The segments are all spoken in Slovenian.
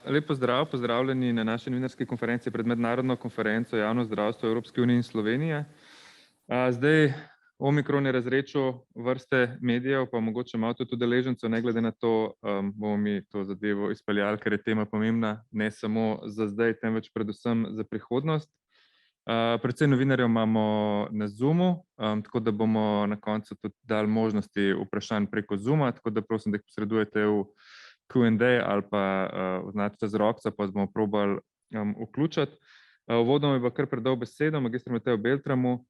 Lep pozdrav, pozdravljeni na naši novinarski konferenci pred mednarodno konferenco Javno zdravstvo Evropske unije in Slovenije. Zdaj Omikron je razrečil vrste medijev, pa mogoče malo tudi udeležencev, ne glede na to, bomo mi to zadevo izpeljali, ker je tema pomembna ne samo za zdaj, temveč predvsem za prihodnost. Predvsem novinarjev imamo na Zoomu, tako da bomo na koncu tudi dali možnosti vprašanj preko Zooma, tako da prosim, da jih posredujete v Q&A ali pa označite z rokca, pa bomo probali vključiti. Uvodoma bi pa kar predal besedo magistru Mateju Beltramu,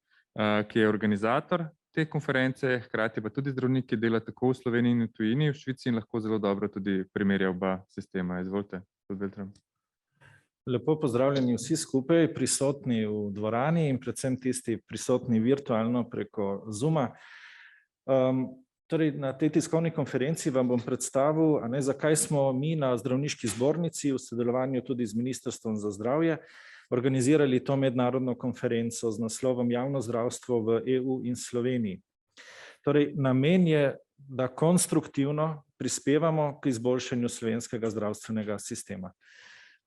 ki je organizator te konference, hkrati pa tudi zdravnik, ki dela tako v Sloveniji in v tujini, v Švici, in lahko zelo dobro tudi primerja oba sistema. Izvolite, gospod Beltram. Lepo pozdravljeni vsi skupaj, prisotni v dvorani in predvsem tisti prisotni virtualno preko Zooma. Torej, na tej tiskovni konferenci vam bom predstavil, zakaj smo mi na Zdravniški zbornici v sodelovanju tudi z Ministrstvom za zdravje organizirali to mednarodno konferenco z naslovom Javno zdravstvo v EU in Sloveniji. Torej, namen je, da konstruktivno prispevamo k izboljšanju slovenskega zdravstvenega sistema.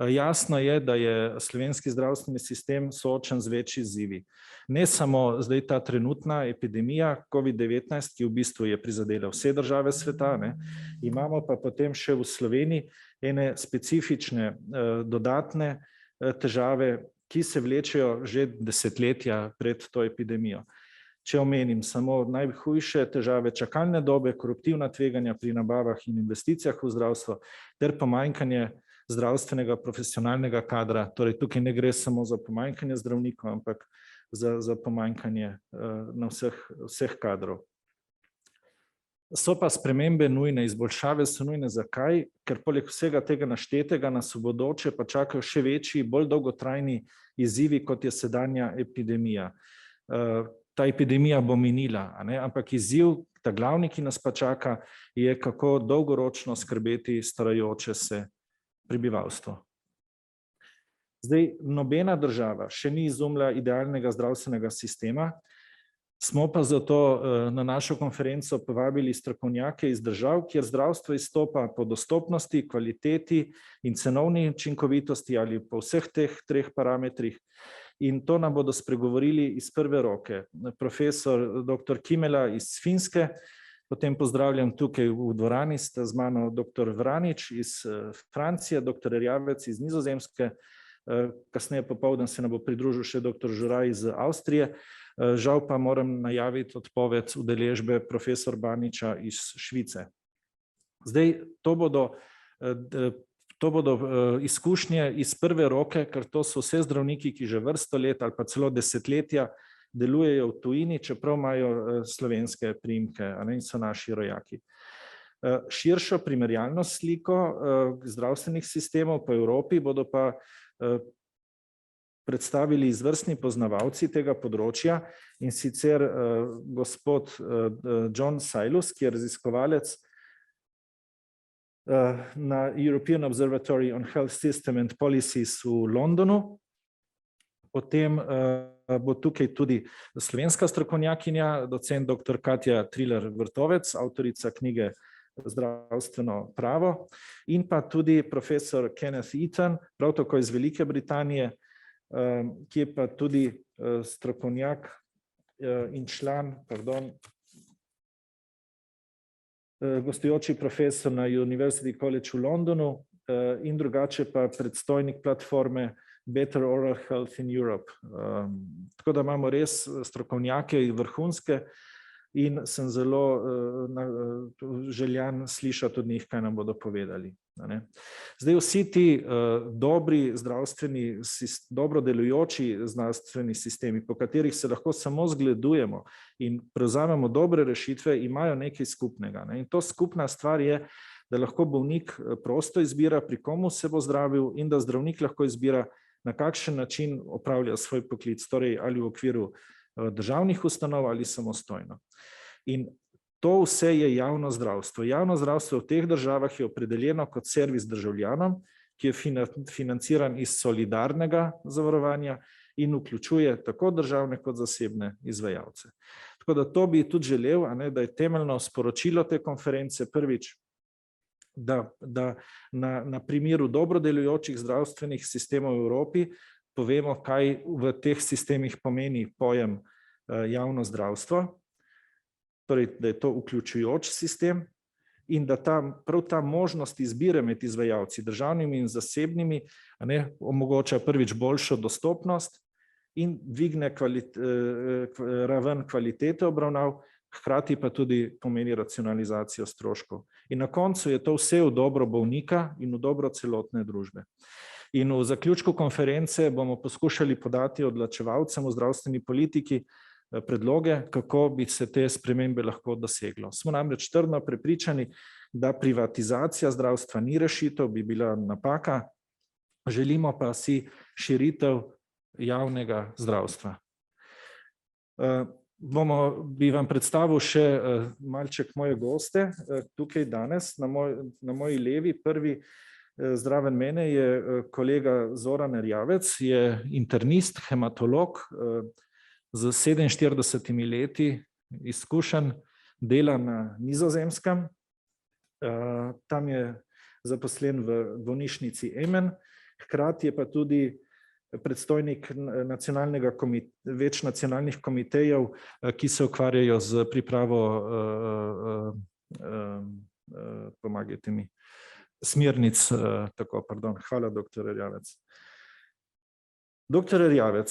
Jasno je, da je slovenski zdravstveni sistem soočen z več izzivi. Ne samo zdaj ta trenutna epidemija COVID-19, ki v bistvu je prizadela vse države sveta, imamo pa potem še v Sloveniji ene specifične dodatne težave, ki se vlečejo že desetletja pred to epidemijo. Če omenim samo najhujše težave, čakalne dobe, koruptivna tveganja pri nabavah in investicijah v zdravstvo ter pomanjkanje zdravstvenega profesionalnega kadra, torej tukaj ne gre samo za pomanjkanje zdravnikov, ampak za pomanjkanje na vseh kadrov. So pa spremembe nujne, izboljšave so nujne. Zakaj? Ker poleg vsega tega naštetega nas v bodoče pa čakajo še večji, bolj dolgotrajni izzivi, kot je sedanja epidemija. Ta epidemija bo minila, ampak izziv, ta glavni, ki nas pa čaka, je kako dolgoročno skrbeti starajoče se prebivalstvo. Zdaj, nobena država še ni izumila idealnega zdravstvenega sistema, smo pa zato na našo konferenco povabili strokovnjake iz držav, kjer zdravstvo izstopa po dostopnosti, kvaliteti in cenovni učinkovitosti ali po vseh teh treh parametrih. In to nam bodo spregovorili iz prve roke. Profesor dr. Kimela iz Finske, potem pozdravljam tukaj v dvorani, sta z mano dr. Vranič iz Francije, dr. Erjavec iz Nizozemske, kasneje popoldan se nam bo pridružil še dr. Žuraj iz Avstrije. Žal pa moram najaviti odpoved udeležbe profesor Baniča iz Švice. Zdaj, to bodo izkušnje iz prve roke, ker to so vse zdravniki, ki že vrsto let ali pa celo desetletja delujejo v tujini, čeprav imajo slovenske priimke, in so naši rojaki. Širšo primerjalno sliko zdravstvenih sistemov po Evropi bodo pa predstavili izvrstni poznavalci tega področja, in sicer gospod John Sailus, ki je raziskovalec na European Observatory on Health System and Policies v Londonu. Potem bo tukaj tudi slovenska strokovnjakinja, docent dr. Katja Triler-Vrtovec, avtorica knjige Zdravstveno pravo, in pa tudi profesor Kenneth Eaton, prav tako iz Velike Britanije, ki je pa tudi strokovnjak in član, gostujoči profesor na University College v Londonu in drugače pa predstojnik platforme Better Oral Health in Europe. Tako da imamo res strokovnjake vrhunske in sem zelo željan slišati od njih, kaj nam bodo povedali. Zdaj, vsi ti dobri zdravstveni, dobro delujoči zdravstveni sistemi, po katerih se lahko samo zgledujemo in prevzamemo dobre rešitve, imajo nekaj skupnega. In to skupna stvar je, da lahko bolnik prosto izbira, pri komu se bo zdravil, in da zdravnik lahko izbira, na kakšen način opravlja svoj poklic, torej ali v okviru državnih ustanov ali samostojno. In to vse je javno zdravstvo. Javno zdravstvo v teh državah je opredeljeno kot servis državljanom, ki je financiran iz solidarnega zavarovanja in vključuje tako državne kot zasebne izvajalce. Tako da to bi tudi želel, da je temeljno sporočilo te konference prvič, da na primeru dobro delujočih zdravstvenih sistemov v Evropi povemo, kaj v teh sistemih pomeni pojem javno zdravstvo, torej, da je to vključujoč sistem in da prav ta možnost izbire med izvajalci, državnimi in zasebnimi, omogoča prvič boljšo dostopnost in dvigne raven kvalitete obravnav, hkrati pa tudi pomeni racionalizacijo stroškov. In na koncu je to vse v dobro bolnika in v dobro celotne družbe. In v zaključku konference bomo poskušali podati odločevalcem v zdravstveni politiki predloge, kako bi se te spremembe lahko doseglo. Smo namreč trdno prepričani, da privatizacija zdravstva ni rešitev, bi bila napaka, želimo pa si širitev javnega zdravstva. Bi vam predstavil še malček moje goste tukaj danes. Na moji levi, prvi zraven mene je kolega Zoran Erjavec, je internist, hematolog, z 47 leti izkušenj, dela na Nizozemskem. Tam je zaposlen v bolnišnici Emen, hkrati je pa tudi predstojnik več nacionalnih komitejev, ki se ukvarjajo z pripravo pomagajte mi, smernic, hvala, doktor Erjavec. Doktor Erjavec,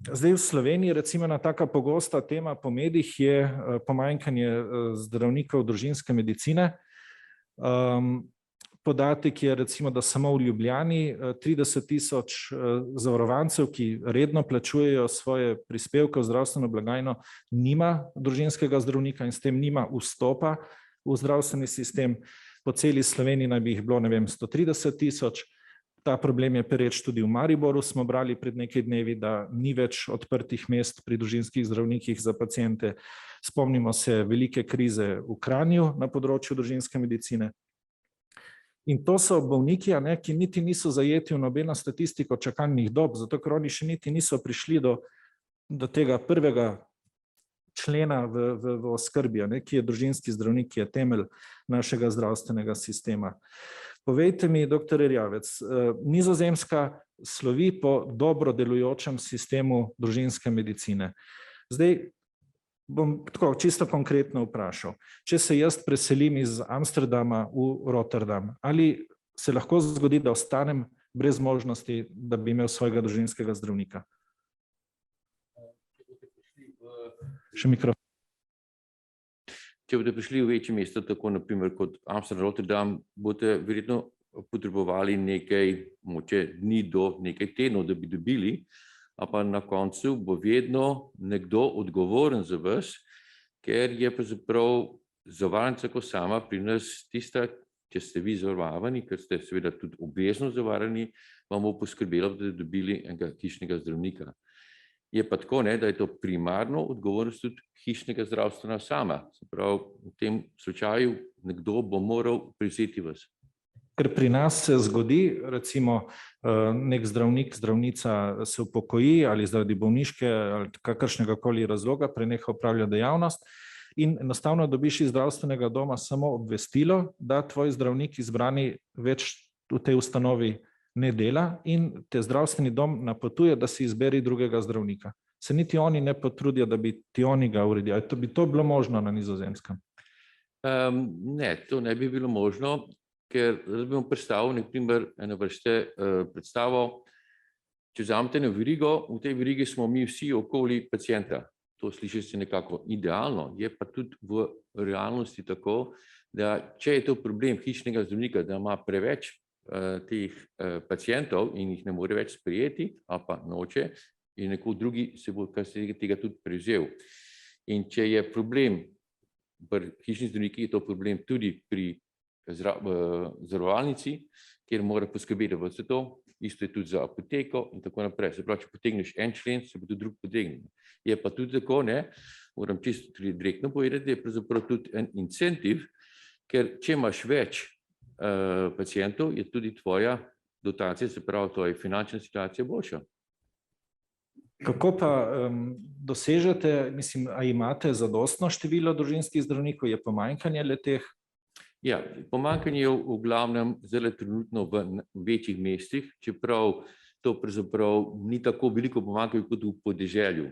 zdaj v Sloveniji recimo ena taka pogosta tema po medijih je pomanjkanje zdravnikov družinske medicine. Podatek je recimo, da samo v Ljubljani 30.000 zavarovancev, ki redno plačujejo svoje prispevke v zdravstveno blagajno, nima družinskega zdravnika in s tem nima vstopa v zdravstveni sistem. Po celi Sloveniji naj bi jih bilo, 130.000. Ta problem je pereč tudi v Mariboru, smo brali pred nekaj dnevi, da ni več odprtih mest pri družinskih zdravnikih za paciente. Spomnimo se velike krize v Kranju na področju družinske medicine. In to so bolniki, ki niti niso zajeti v nobeno statistiko čakalnih dob, zato ker oni še niti niso prišli do tega prvega člena v oskrbi, ki je družinski zdravnik, ki je temelj našega zdravstvenega sistema. Povejte mi, doktor Erjavec, Nizozemska slovi po dobro delujočem sistemu družinske medicine. Zdaj bom tako čisto konkretno vprašal. Če se jaz preselim iz Amsterdama v Rotterdam, ali se lahko zgodi, da ostanem brez možnosti, da bi imel svojega družinskega zdravnika? Še mikrofon. Če boste prišli v večje mesto, tako naprimer kot Amsterdam, Rotterdam, boste verjetno potrebovali nekaj dni do nekaj tednov, da bi dobili, a pa na koncu bo vedno nekdo odgovoren za vas, ker je pravzaprav zavarovalnica kot sama pri nas tista, če ste vi zavarovani, ker ste seveda tudi obvezno zavarovani, vam bo poskrbelo, da ste dobili enega hišnega zdravnika. Je pa tako, da je to primarno odgovornost tudi hišnega zdravstvena sama. Se pravi, v tem slučaju nekdo bo moral prevzeti vas. Ker pri nas se zgodi, recimo nek zdravnik, zdravnica se upokoji ali zaradi bolniške ali kakršnega koli razloga preneha opravljati dejavnost in enostavno dobiš iz zdravstvenega doma samo obvestilo, da tvoj zdravnik izbrani več v tej ustanovi ne dela in te zdravstveni dom napotuje, da si izberi drugega zdravnika. Se niti oni ne potrudijo, da bi ti oni ga uredili. Bi to bilo možno na Nizozemskem? Ne, to ne bi bilo možno, ker bi vam predstavil eno vrste predstavo. Če vzamete eno verigo, v tej verigi smo mi vsi okoli pacienta. To sliši se nekako idealno, je pa tudi v realnosti tako, da če je to problem hišnega zdravnika, da ima preveč teh pacientov in jih ne more več sprejeti, ali pa noče, in neko drugi se bo tega tudi prevzel. In če je problem pri hišni zdravniki, je to problem tudi pri zavarovalnici, kjer mora poskrbeti za vse to, isto je tudi za apoteko in tako naprej. Se pravi, če potegneš en člen, se bo tudi drug potegnil. Je pa tudi tako, moram čisto direktno povedati, da je pravzaprav tudi en incentiv, ker če imaš več pacientov, je tudi tvoja dotacija, se pravi, tvoja finančna situacija boljša. Kako pa dosežete, mislim, a imate zadostno število družinskih zdravnikov, je pomanjkanje le-teh? Ja, pomanjkanje je v glavnem zdaj trenutno v večjih mestih, čeprav to pravzaprav ni tako veliko pomanjkanje kot v podeželju.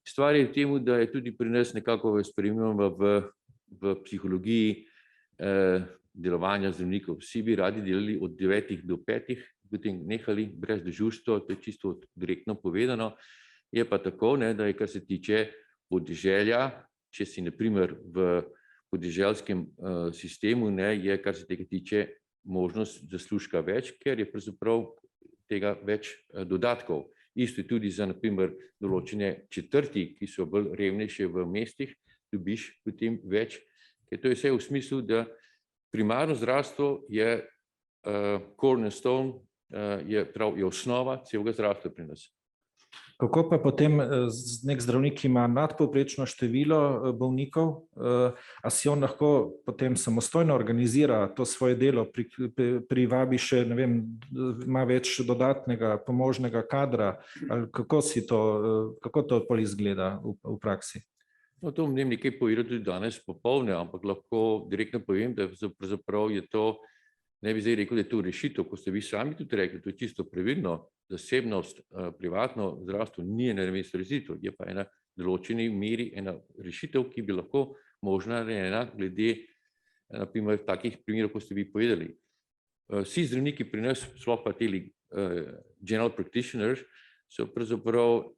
Stvar je v tem, da je tudi pri nas nekako spremljamo v psihologiji delovanja zdravnikov. Vsi bi radi delali od 9 do 5, potem nehali brez dežurstva, to je čisto direktno povedano. Je pa tako, da je, kar se tiče podeželja, če si na primer v podeželskem sistemu, je, kar se tega tiče, možnost zaslužka več, ker je pravzaprav tega več dodatkov. Isto je tudi za, na primer, določene četrti, ki so bolj revnejše v mestih, dobiš potem več, ker to je vse v smislu, da primarno zdravstvo je cornerstone, je osnova celega zdravstva pri nas. Kako pa potem nek zdravnik ima nadpovprečno število bolnikov, a si on lahko potem samostojno organizira to svoje delo, privabi še, ne vem, ima več dodatnega pomožnega kadra, ali kako to pol izgleda v praksi? No, to ne nekaj povedal tudi danes popoldne, ampak lahko direktno povem, da pravzaprav je to, ne bi zdaj rekel, da je to rešitev, ko ste vi sami tudi rekli, to je čisto pravilno, zasebnost, privatno zdravstvo ni ena rešitev, je pa ena določeni meri ena rešitev, ki bi lahko možna narejena glede na primer takih primerov, kot ste vi povedali. Vsi zdravniki pri nas, sploh pa teli general practitioners, so pravzaprav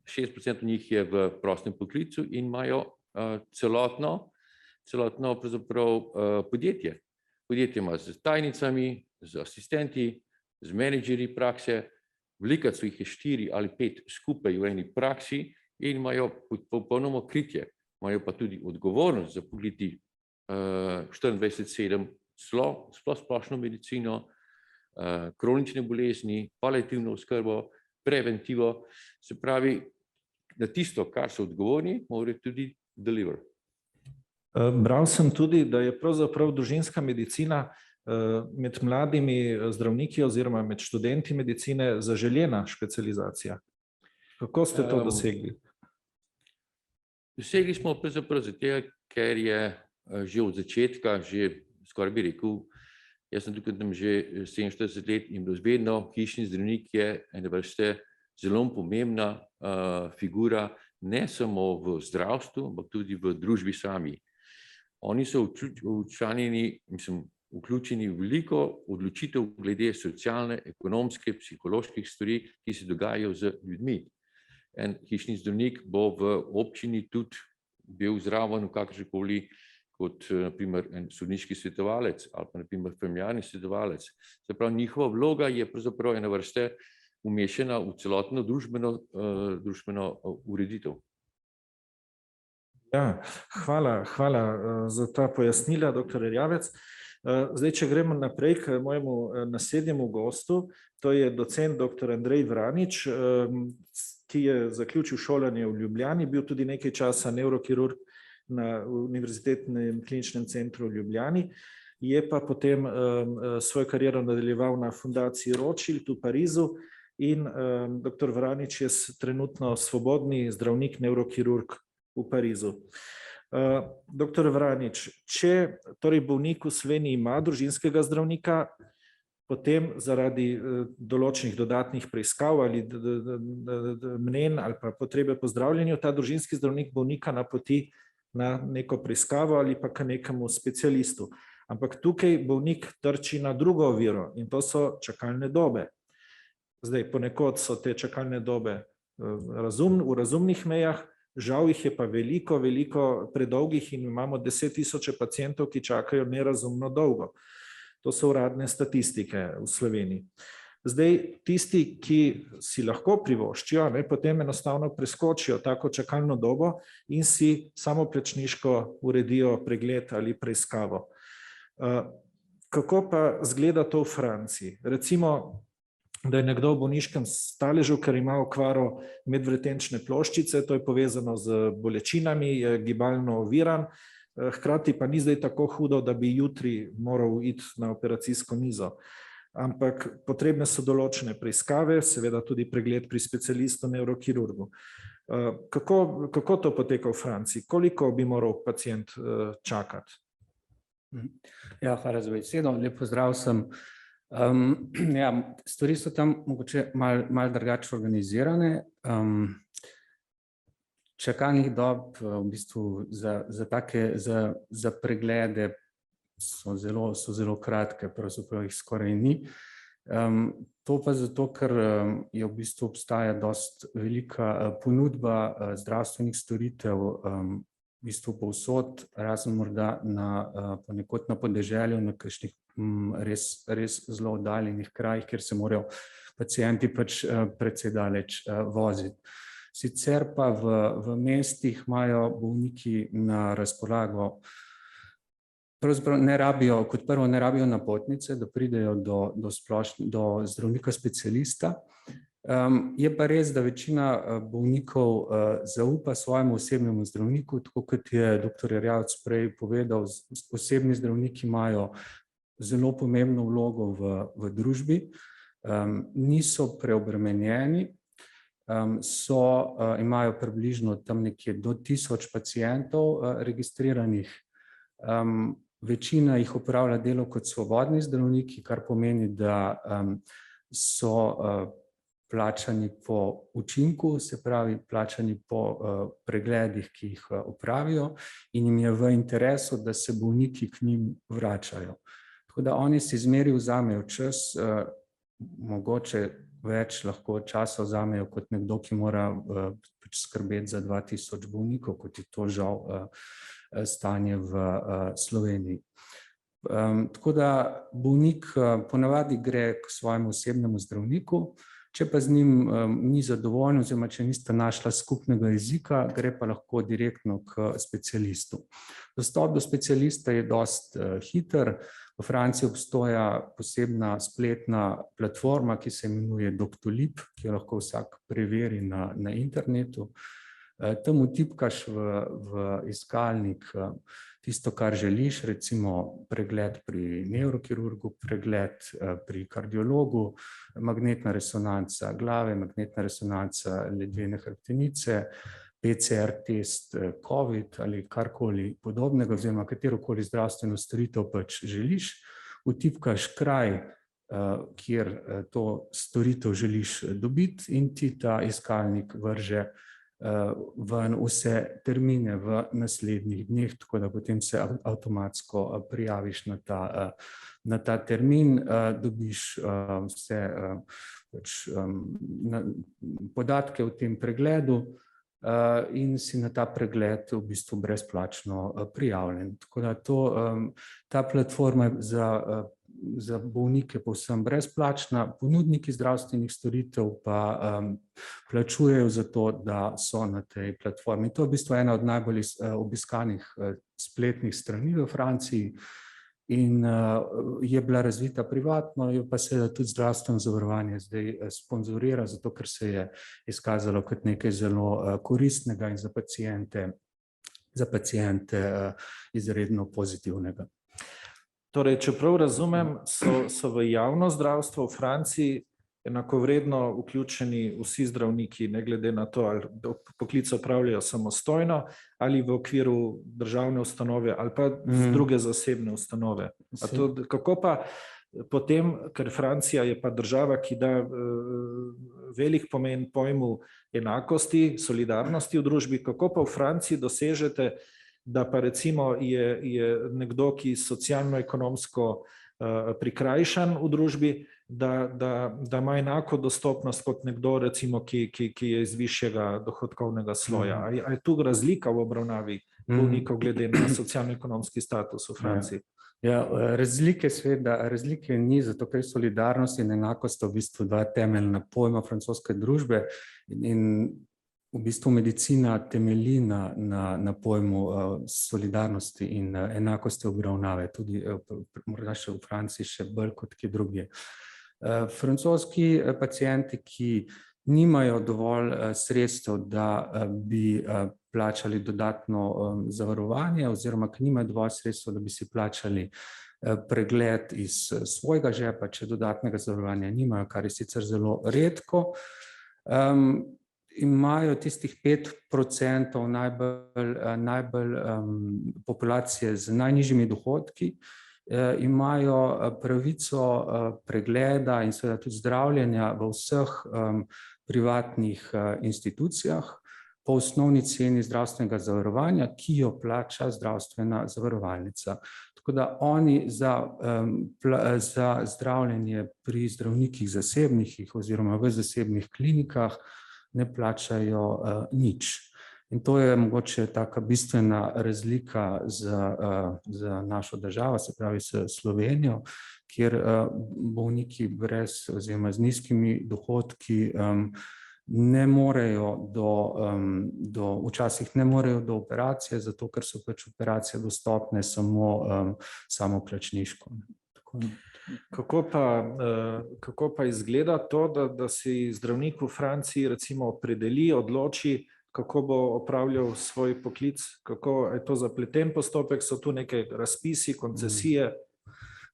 60% njih je v prostem poklicu in imajo celotno pravzaprav podjetje. Podjetje ima z tajnicami, z asistenti, z menedžerji prakse, velikokrat so jih 4 ali 5 skupaj v eni praksi in imajo popolnoma kritje. Imajo pa tudi odgovornost za pokriti 24/7 splošno medicino, kronične bolezni, paliativno oskrbo, preventivo, se pravi, da tisto, kar so odgovorni, morajo tudi deliver. Bral sem tudi, da je pravzaprav družinska medicina med mladimi zdravniki oziroma med študenti medicine zaželena specializacija. Kako ste to dosegli? Dosegli smo pravzaprav zato, ker je že od začetka, že skoraj bi rekel, jaz sem tukaj tam že 47 let in vedno hišni zdravnik je ene vrste zelo pomembna figura, ne samo v zdravstvu, ampak tudi v družbi sami. Oni so vključeni v veliko odločitev glede socialne, ekonomske, psiholoških stvari, ki se dogajajo z ljudmi. En hišni zdravnik bo v občini tudi bil zraven v kakršenkoli kot naprimer en sodniški svetovalec ali pa naprimer familiarni svetovalec. Se pravi, njihova vloga je pravzaprav ena vrste umešena v celotno družbeno ureditev. Ja, hvala za ta pojasnila, doktor Erjavec. Zdaj, če gremo naprej k mojemu naslednjemu gostu, to je docent dr. Andrej Vranič, ki je zaključil šolanje v Ljubljani, bil tudi nekaj časa nevrokirurg na Univerzitetnem kliničnem centru v Ljubljani, je pa potem svojo kariero nadaljeval na fundaciji Rothschild v Parizu in dr. Vranič je trenutno svobodni zdravnik nevrokirurg v Parizu. Doktor Vranič, če torej bolnik v Sloveniji ima družinskega zdravnika, potem zaradi določenih dodatnih preiskav ali mnenj ali pa potrebe po zdravljenju, ta družinski zdravnik bolnika napoti na neko preiskavo ali pa k nekemu specialistu. Ampak tukaj bolnik trči na drugo oviro in to so čakalne dobe. Zdaj, ponekod so te čakalne dobe v razumnih mejah, žal jih je pa veliko predolgih in imamo 10.000 pacientov, ki čakajo nerazumno dolgo. To so uradne statistike v Sloveniji. Zdaj, tisti, ki si lahko privoščijo, potem enostavno preskočijo tako čakalno dobo in si samoplačniško uredijo pregled ali preiskavo. Kako pa izgleda to v Franciji? Recimo, da je nekdo v bolniškem staležu, ker ima okvaro medvretenčne ploščice, to je povezano z bolečinami, je gibalno oviran, hkrati pa ni zdaj tako hudo, da bi jutri moral iti na operacijsko mizo. Ampak potrebne so določene preiskave, seveda tudi pregled pri specialistu nevrokirurgu. Kako to poteka v Franciji? Koliko bi moral pacient čakati? Ja, hvala za besedo. Lep pozdrav vsem. Ja, stvari so tam mogoče malo drugače organizirane. Čakalnih dob v bistvu za preglede so zelo kratke, pravzaprav jih skoraj ni. To pa zato, ker je v bistvu obstaja dosti velika ponudba zdravstvenih storitev v bistvu povsod, razen morda ponekod na podeželju, na kakšnih res zelo oddaljenih krajih, kjer se morajo pacienti pač precej daleč voziti. Sicer pa v mestih imajo bolniki na razpolago, pravzaprav kot prvo ne rabijo napotnice, da pridejo do zdravnika specialista. Je pa res, da večina bolnikov zaupa svojemu osebnemu zdravniku, tako kot je dr. Erjavec prej povedal, osebni zdravniki imajo zelo pomembno vlogo v družbi, niso preobremenjeni, imajo približno tam nekje do 1000 pacientov registriranih. Večina jih opravlja delo kot svobodni zdravniki, kar pomeni, da so plačani po učinku, se pravi plačani po pregledih, ki jih opravijo, in jim je v interesu, da se bolniki k njim vračajo. Tako da oni si zmeraj vzamejo čas, mogoče več lahko časa vzamejo kot nekdo, ki mora skrbeti za 2000 bolnikov, kot je to žal stanje v Sloveniji. Tako da bolnik ponavadi gre k svojemu osebnemu zdravniku, če pa z njim ni zadovoljen oziroma če nista našla skupnega jezika, gre pa lahko direktno k specialistu. Dostop do specialista je dosti hiter. V Franciji obstoja posebna spletna platforma, ki se imenuje Doctolib, ki jo lahko vsak preveri na internetu. Tam vtipkaš v iskalnik tisto, kar želiš, recimo pregled pri nevrokirurgu, pregled pri kardiologu, magnetna resonanca glave, magnetna resonanca ledvene hrbtenice, PCR test COVID ali karkoli podobnega, oziroma katerokoli zdravstveno storitev pač želiš, vtipkaš kraj, kjer to storitev želiš dobiti, in ti ta iskalnik vrže ven vse termine v naslednjih dneh, tako da potem se avtomatsko prijaviš na ta termin, dobiš vse podatke o tem pregledu in si na ta pregled v bistvu brezplačno prijavljen. Tako da ta platforma za bolnike povsem brezplačna, ponudniki zdravstvenih storitev pa plačujejo za to, da so na tej platformi. To je v bistvu ena od najbolj obiskanih spletnih strani v Franciji in je bila razvita privatno, jo pa seveda tudi zdravstveno zavarovanje zdaj sponzorira, zato ker se je izkazalo kot nekaj zelo koristnega in za paciente izredno pozitivnega. Torej, če prav razumem, so v javno zdravstvo v Franciji enakovredno vključeni vsi zdravniki, ne glede na to, ali poklic opravljajo samostojno ali v okviru državne ustanove ali pa druge zasebne ustanove. Kako pa potem, ker Francija je pa država, ki da velik pomen pojmu enakosti, solidarnosti v družbi, kako pa v Franciji dosežete, da pa recimo je nekdo, ki socialno-ekonomsko prikrajšan v družbi, da ima enako dostopnost kot nekdo, recimo, ki je iz višjega dohodkovnega sloja. A je tu razlika v obravnavi bolnikov glede na socialno-ekonomski status v Franciji? Ja, razlike ni, zato ker solidarnost in enakost v bistvu dva temeljna pojma francoske družbe in v bistvu medicina temelji na pojmu solidarnosti in enakosti obravnave, tudi morda še v Franciji še bolj kot kje drugje. Francoski pacienti, ki nimajo dovolj sredstev, da bi plačali dodatno zavarovanje oziroma ki nimajo dovolj sredstev, da bi si plačali pregled iz svojega žepa, če dodatnega zavarovanja nimajo, kar je sicer zelo redko, imajo tistih 5% najbolj populacije z najnižjimi dohodki, imajo pravico pregleda in seveda tudi zdravljenja v vseh privatnih institucijah po osnovni ceni zdravstvenega zavarovanja, ki jo plača zdravstvena zavarovalnica. Tako da oni za zdravljenje pri zdravnikih zasebnih oziroma v zasebnih klinikah ne plačajo nič. In to je mogoče taka bistvena razlika za našo državo, se pravi s Slovenijo, kjer bolniki brez oziroma z nizkimi dohodki ne morejo včasih ne morejo do operacije, zato ker so pač operacije dostopne samo plačniško. Kako pa izgleda to, da si zdravnik v Franciji recimo opredeli, odloči, kako bo opravljal svoj poklic? Kako je to zapleten postopek? So tu neke razpisi, koncesije?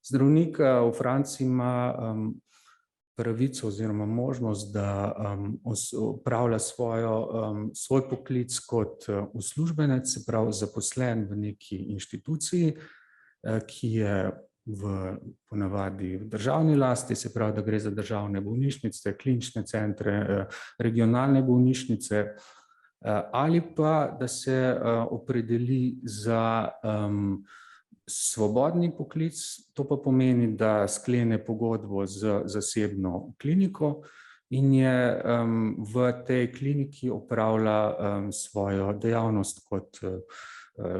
Zdravnik v Franciji ima pravico oziroma možnost, da opravlja svoj poklic kot uslužbenec, se pravi zaposlen v neki inštituciji, ki je ponavadi v državni lasti, se pravi, da gre za državne bolnišnice, klinične centre, regionalne bolnišnice, ali pa da se opredeli za svobodni poklic, to pa pomeni, da sklene pogodbo z zasebno kliniko in je v tej kliniki opravlja svojo dejavnost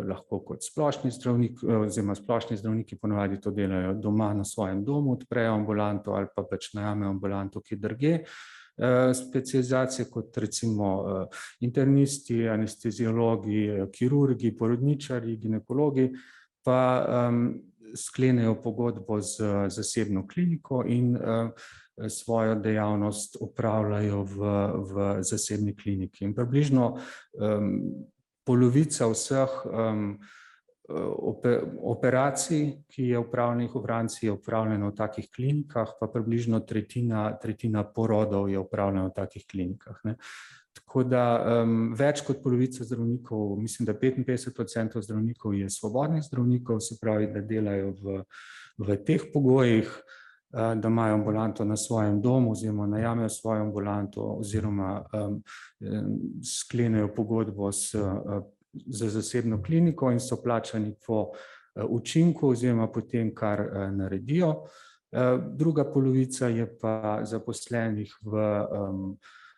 lahko kot splošni zdravnik, oziroma splošni zdravniki ponavadi to delajo doma na svojem domu, odprejo ambulanto ali pa pač najamejo ambulanto kje drugje. Specializacije kot recimo internisti, anesteziologi, kirurgi, porodničarji, ginekologi pa sklenejo pogodbo z zasebno kliniko in svojo dejavnost opravljajo v zasebni kliniki. In približno polovica vseh operacij, ki je opravljenih v Franciji, je opravljeno v takih klinikah, pa približno tretjina porodov je opravljeno v takih klinikah. Tako da več kot polovica zdravnikov, mislim, da 55% zdravnikov je svobodnih zdravnikov, se pravi, da delajo v teh pogojih, da imajo ambulanto na svojem domu oziroma najamejo svojo ambulanto oziroma sklenejo pogodbo za zasebno kliniko in so plačani po učinku oziroma po tem, kar naredijo. Druga polovica je pa zaposlenih v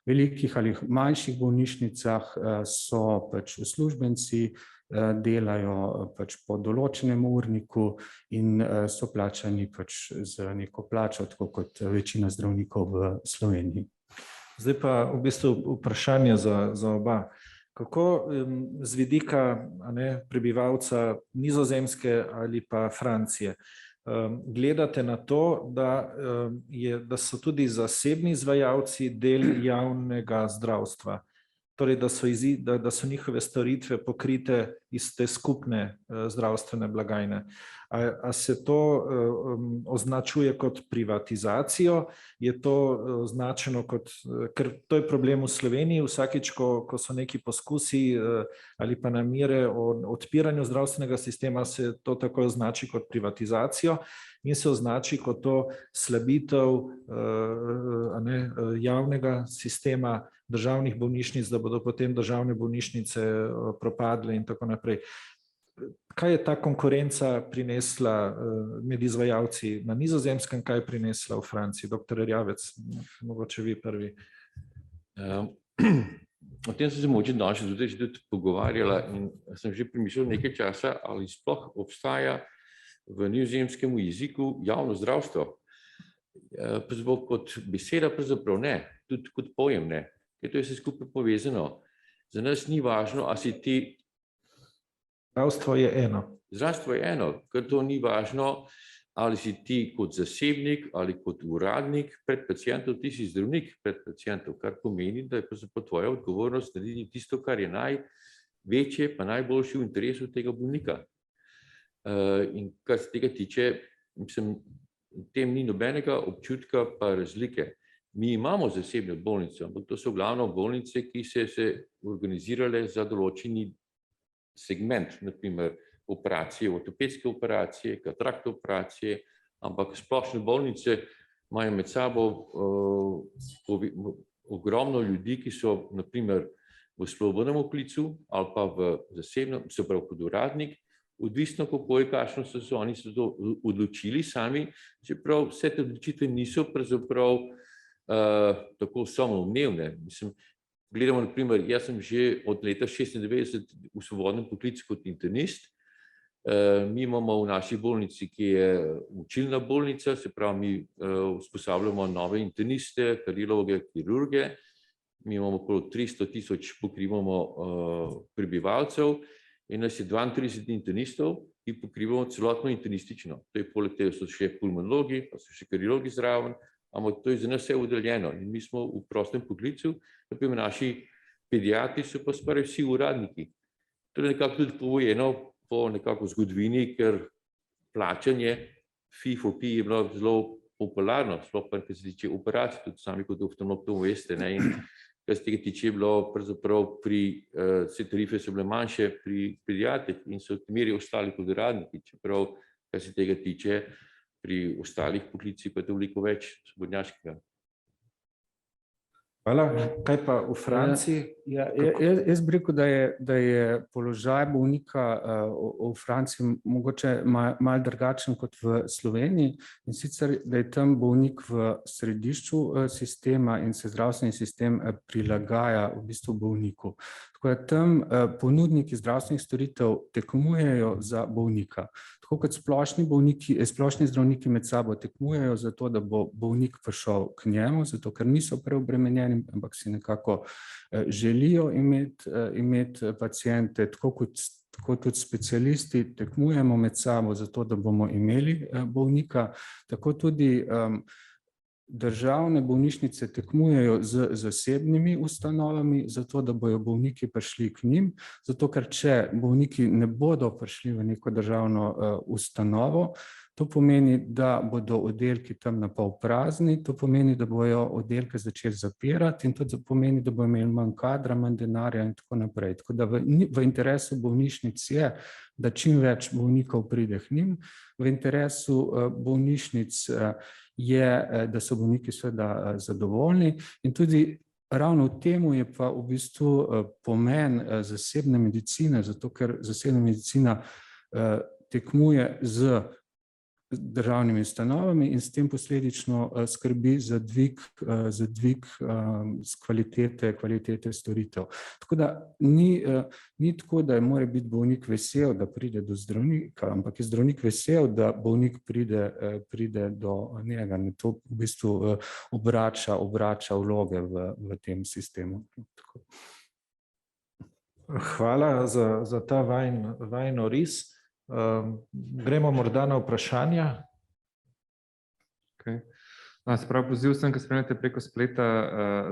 velikih ali manjših bolnišnicah, so pač uslužbenci, delajo pač po določenem urniku in so plačani pač z neko plačo, tako kot večina zdravnikov v Sloveniji. Zdaj pa v bistvu vprašanje za oba. Kako z vidika prebivalca Nizozemske ali pa Francije gledate na to, da so tudi zasebni izvajalci del javnega zdravstva? Torej, da so njihove storitve pokrite iz te skupne zdravstvene blagajne. A se to označuje kot privatizacijo? Je to označeno kot, ker to je problem v Sloveniji, vsakič, ko so neki poskusi ali pa namere o odpiranju zdravstvenega sistema, se to tako označi kot privatizacijo in se označi kot to slabitev javnega sistema, državnih bolnišnic, da bodo potem državne bolnišnice propadle in tako naprej. Kaj je ta konkurenca prinesla med izvajalci na Nizozemskem, kaj je prinesla v Franciji? Doktor Erjavec, mogoče vi prvi. O tem sem se mogoče danes tudi pogovarjala in sem že premišljal nekaj časa, ali sploh obstaja v nizozemskem jeziku javno zdravstvo. Pravzaprav kot beseda pravzaprav ne, tudi kot pojem ne. Ker to je vse skupaj povezano. Za nas ni važno, a si ti... Zdravstvo je eno. Zdravstvo je eno, ker to ni važno, ali si ti kot zasebnik ali kot uradnik pred pacientom, ti si zdravnik pred pacientom, kar pomeni, da je pravzaprav tvoja odgovornost narediti tisto, kar je največje pa najboljše v interesu tega bolnika. In kar se tega tiče, mislim, v tem ni nobenega občutka pa razlike. Mi imamo zasebne bolnice, ampak to so glavno bolnice, ki se organizirale za določeni segment, naprimer operacije, ortopedske operacije, katarakte operacije, ampak splošne bolnice imajo med sabo ogromno ljudi, ki so naprimer v svobodnem poklicu ali pa v zasebnem, se pravi kot uradnik, odvisno kako je, kakšno so se oni odločili sami, čeprav vse te odločitve niso pravzaprav tako samoumevne. Mislim, gledamo naprimer, jaz sem že od leta 96 v svobodnem poklicu kot internist. Mi imamo v naši bolnici, ki je učilna bolnica, se pravi, mi usposabljamo nove interniste, kardiologe, kirurge. Mi imamo okoli 300.000 pokrivamo prebivalcev in nas je 32 internistov, ki pokrivamo celotno internistično. To je poleg tega so še pulmonologi, pa so še kardiologi zraven, ampak to je za nas vse udeljeno in mi smo v prostem poklicu, naprimer naši pediatri so pa skoraj vsi uradniki. To je nekako tudi povojeno po nekako zgodovini, ker plačanje FIFO-P je bilo zelo popularno, sploh pa, kar se tiče operacij, tudi sami kot oftalmolog to veste, ne, in kar se tega tiče, je bilo pravzaprav vse tarife so bile manjše pri pediatrih in so v meri ostali kot uradniki, čeprav, kar se tega tiče, pri ostalih poklicih pa je to veliko več svobodnjaškega. Hvala. Kaj pa v Franciji? Jaz bi rekel, da je položaj bolnika v Franciji mogoče malo drugačen kot v Sloveniji, in sicer, da je tam bolnik v središču sistema in se zdravstveni sistem prilagaja v bistvu bolniku. Tako da tam ponudniki zdravstvenih storitev tekmujejo za bolnika. Tako kot splošni zdravniki med sabo tekmujejo za to, da bo bolnik prišel k njemu, zato ker niso preobremenjeni, ampak si nekako želijo imeti paciente, tako tudi specialisti tekmujemo med sabo za to, da bomo imeli bolnika, tako tudi državne bolnišnice tekmujejo z zasebnimi ustanovami, zato da bojo bolniki prišli k njim, zato ker če bolniki ne bodo prišli v neko državno ustanovo, to pomeni, da bodo oddelki tam napol prazni, to pomeni, da bojo oddelke začeli zapirati in to pomeni, da bojo imeli manj kadra, manj denarja in tako naprej. Tako da v interesu bolnišnic je, da čim več bolnikov pride k njim, v interesu bolnišnic je, da so bolniki seveda zadovoljni in tudi ravno v temu je pa v bistvu pomen zasebne medicine, zato ker zasebna medicina tekmuje z državnimi ustanovami in s tem posledično skrbi za dvig kvalitete storitev. Tako da ni tako, da mora biti bolnik vesel, da pride do zdravnika, ampak je zdravnik vesel, da bolnik pride do njega. To v bistvu obrača vloge v tem sistemu. Hvala za ta vajin oris. Gremo morda na vprašanja. Okay. Se pravi, poziv sem, ki spremljate preko spleta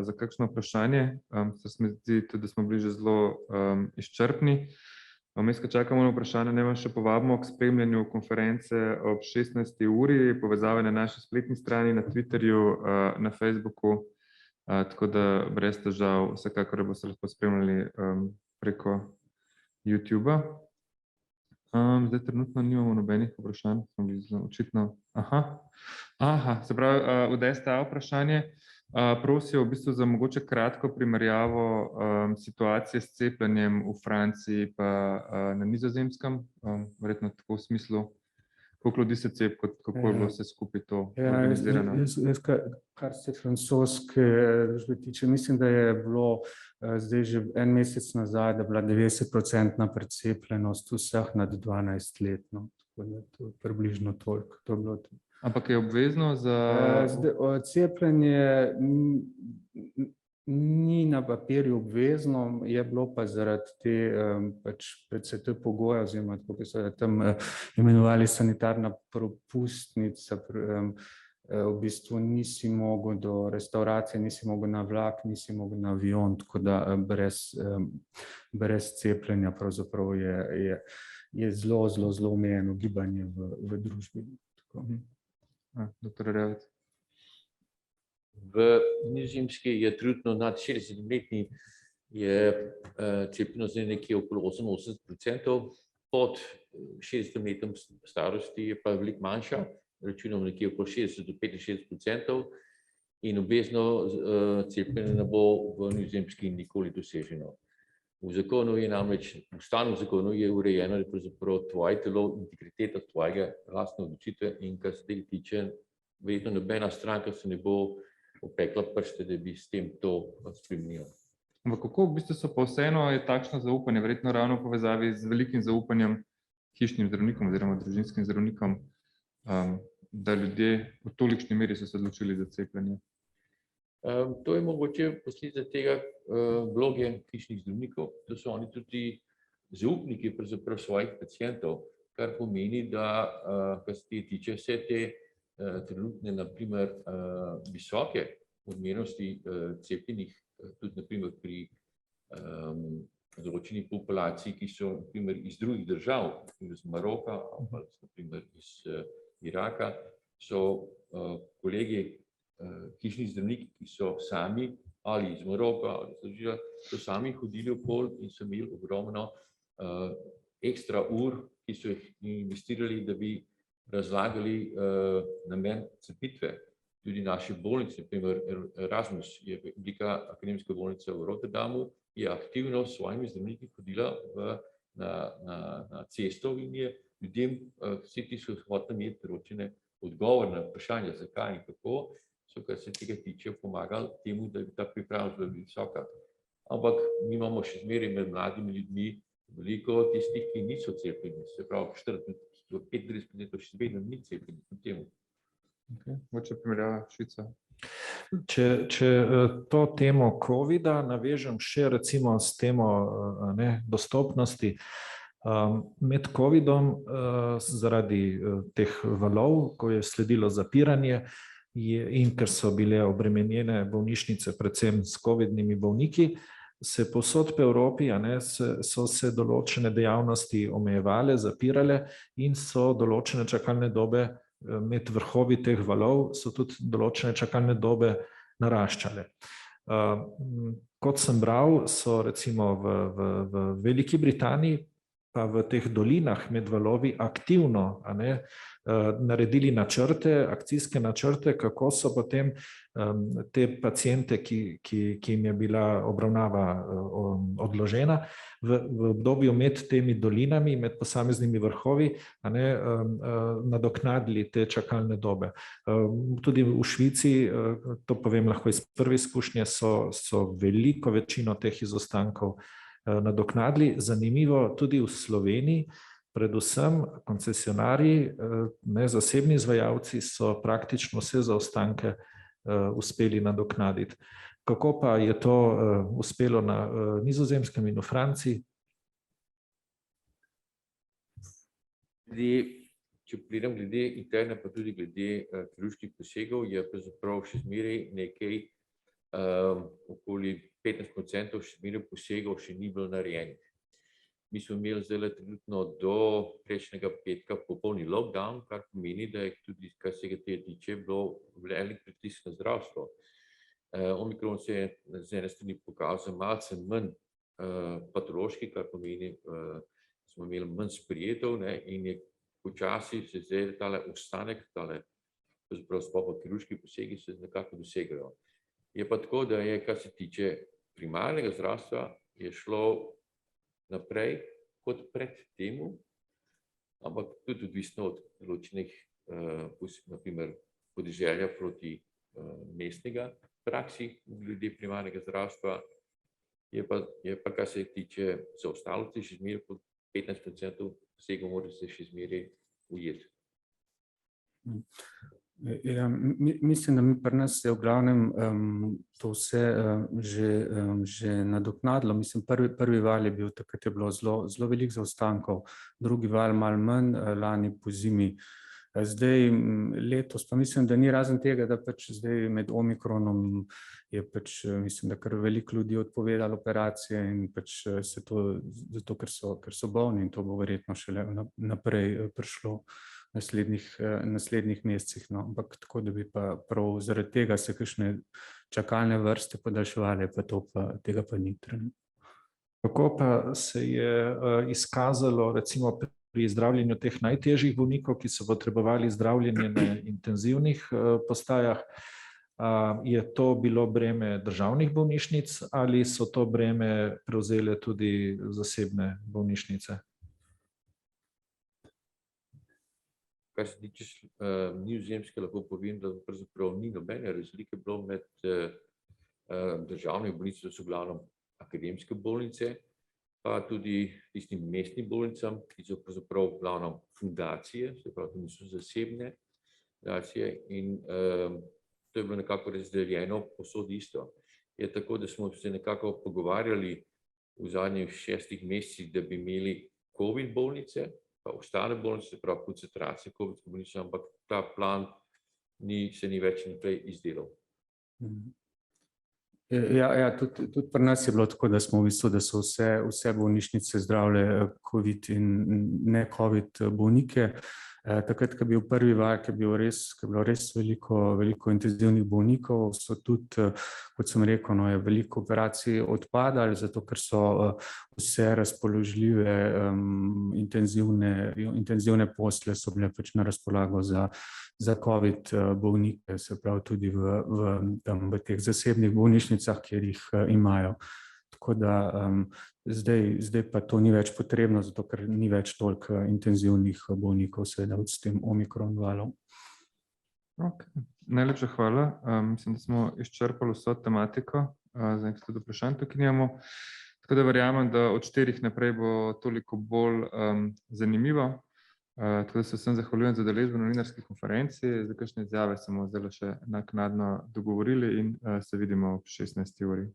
za kakšno vprašanje. Se mi zdi tudi, da smo bili že zelo izčrpni. Vmes, ko čakamo na vprašanje, naj vas še povabimo k spremljanju konference ob 16. uri, povezave na naši spletni strani, na Twitterju, na Facebooku, tako da brez težav vsekakor boste lahko spremljali preko YouTubea. Zdaj trenutno nimamo nobenih vprašanj, smo bili zelo očitno. Se pravi, v DSTA vprašanje prosijo v bistvu za mogoče kratko primerjavo situacije s cepljenjem v Franciji pa na Nizozemskem, verjetno tako v smislu, koliko ljudi se cepi, kako je bilo vse skupaj to organizirano. Jaz, kar se francoske družbe tiče, mislim, da je bilo zdaj že en mesec nazaj, da je bila 90% precepljenost vseh nad 12 let. Tako da to je približno toliko. To je bilo to. Ampak je obvezno za... Cepljenje ni na papirju obvezno, je bilo pa zaradi te PCT pogoja, oziroma tako bi se tam imenovali sanitarna propustnica, v bistvu nisi mogel do restauracije, nisi mogel na vlak, nisi mogel na avion, tako da brez cepljenja pravzaprav je zelo omejeno gibanje v družbi. Doktor Revec. V Nizozemski je trenutno nad 60-letni je cepljenost nekje okoli 88%, pod 60 letom starosti je pa veliko manjša, računamo nekje okoli 60 do 65%, in obvezno cepljenje ne bo v Nizozemski nikoli doseženo. V zakonu je namreč, v ustavnem zakonu je urejeno, da je pravzaprav tvoje telo, integriteta tvojega lastne odločitve, in kar se tega tiče, verjetno nobena stranka se ne bo opekla prste, da bi s tem to spremenila. Ampak kako v bistvu so pa vseeno je takšno zaupanje, verjetno ravno v povezavi z velikim zaupanjem hišnim zdravnikom oziroma družinskim zdravnikom, da ljudje v tolikšni meri so se odločili za cepljenje? To je mogoče posledica tega vloge hišnih zdravnikov, da so oni tudi zaupniki pravzaprav svojih pacientov, kar pomeni, da kar se tiče vse te trenutne, na primer, visoke odmernosti cepljenih, tudi na primer pri določeni populaciji, ki so na primer iz drugih držav, iz Maroka ali na primer iz Iraka, so kolegi hišni zdravniki, ki so sami ali iz Maroka ali iz Alžirja, so sami hodili okoli in so imeli ogromno ekstra ur, ki so jih investirali, da bi razlagali namen cepitve. Tudi naše bolnice, na primer Erasmus je velika akademska bolnica v Rotterdamu, je aktivno s svojimi zdravniki hodila na cesto in je ljudem, vsi, ki so hoteli imeti določene odgovore na vprašanje, zakaj in kako, so, kar se tega tiče, pomagali temu, da je ta pripravljenost bila visoka. Ampak mi imamo še zmeraj med mladimi ljudmi veliko tistih, ki niso cepljeni, se pravi 35% še vedno ni cepljenih v temu. Mogoče primerjava Švica. Če to temo COVID-a navežem še recimo s temo dostopnosti. Med COVID-om zaradi teh valov, ko je sledilo zapiranje in ker so bile obremenjene bolnišnice predvsem s COVID-nimi bolniki, se povsod po Evropi so se določene dejavnosti omejevale, zapirale in so določene čakalne dobe med vrhovi teh valov, so tudi določene čakalne dobe naraščale. Kot sem bral, so recimo v Veliki Britaniji pa v teh dolinah med valovi aktivno naredili načrte, akcijske načrte, kako so potem te paciente, ki jim je bila obravnava odložena, v obdobju med temi dolinami, med posameznimi vrhovi, nadoknadili te čakalne dobe. Tudi v Švici, to povem lahko iz prve izkušnje, so veliko večino teh izostankov nadoknadili. Zanimivo, tudi v Sloveniji, predvsem koncesionarji, zasebni izvajalci so praktično vse zaostanke uspeli nadoknaditi. Kako pa je to uspelo na Nizozemskem in v Franciji? Če pogledam glede interne, pa tudi glede kirurških posegov, je pravzaprav še zmeraj nekaj okoli 15% še zmeraj posegov še ni bilo narejenih. Mi smo imeli zdaj trenutno do prejšnjega petka popolni lockdown, kar pomeni, da je tudi, kar se tega tiče, bilo velik pritisk na zdravstvo. Omikron se je z ene strani pokazal malce manj patološki, kar pomeni, da smo imeli manj sprijetov in je počasi se zdaj tale ostanek, pravzaprav sploh kirurški posegi se nekako dosegajo. Je pa tako, da je, kar se tiče primarnega zdravstva, je šlo naprej kot pred temu, ampak tudi odvisno od določenih, na primer, podeželja proti mestnega praksi glede primarnega zdravstva, je pa, kar se tiče zaostalosti, še zmeraj po 15% vsega mora se še zmeraj ujeti. Ja, mislim, da mi pri nas je v glavnem to vse že nadoknadilo. Mislim, prvi val je bil, takrat je bilo zelo veliko zaostankov, drugi val malo manj, lani po zimi Zdaj letos pa mislim, da ni razen tega, da pač zdaj med omikronom je pač, mislim, da kar veliko ljudi odpovedalo operacije in pač se to, zato ker so bolni in to bo verjetno šele naprej prišlo v naslednjih mesecih, no, ampak tako, da bi pa prav zaradi tega se kakšne čakalne vrste podaljševale, pa tega pa ni trenutno. Kako pa se je izkazalo recimo pri zdravljenju teh najtežjih bolnikov, ki so potrebovali zdravljenje na intenzivnih postajah? Je to bilo breme državnih bolnišnic ali so to breme prevzele tudi zasebne bolnišnice? Kar se tiče Nizozemske, lahko povem, da pravzaprav ni nobene razlike bilo med državnimi bolnicami, to so glavno akademske bolnice, pa tudi tistim mestnim bolnicam, ki so pravzaprav glavno fundacije, se pravi, niso zasebne fundacije in to je bilo nekako razdeljeno povsod isto. Je tako, da smo se nekako pogovarjali v zadnjih 6 mesecih, da bi imeli COVID bolnice, pa ostale bolnice, se pravi koncentracije COVID bolnice, ampak ta plan se ni več naprej izdelal. Ja, tudi pri nas je bilo tako, da smo v bistvu, da so vse bolnišnice zdravile COVID in ne COVID bolnike. Takrat, ko je bil prvi val, ko je bilo res veliko intenzivnih bolnikov, so tudi, kot sem rekel, je veliko operacij odpadali, zato ker so vse razpoložljive intenzivne postelje so bile pač na razpolago za COVID bolnike, se pravi tudi v teh zasebnih bolnišnicah, kjer jih imajo. Tako da zdaj pa to ni več potrebno, zato ker ni več toliko intenzivnih bolnikov, seveda s tem omikron valom. Okay. Najlepša hvala. Mislim, da smo izčrpali vso tematiko. Zaenkrat tudi vprašanj tukaj nimamo. Tako da verjamem, da od 4 naprej bo toliko bolj zanimivo. Tako da se vsem zahvaljujem za udeležbo na novinarski konferenci. Za kakšne izjave se bomo zdaj še naknadno dogovorili in se vidimo ob 16. uri.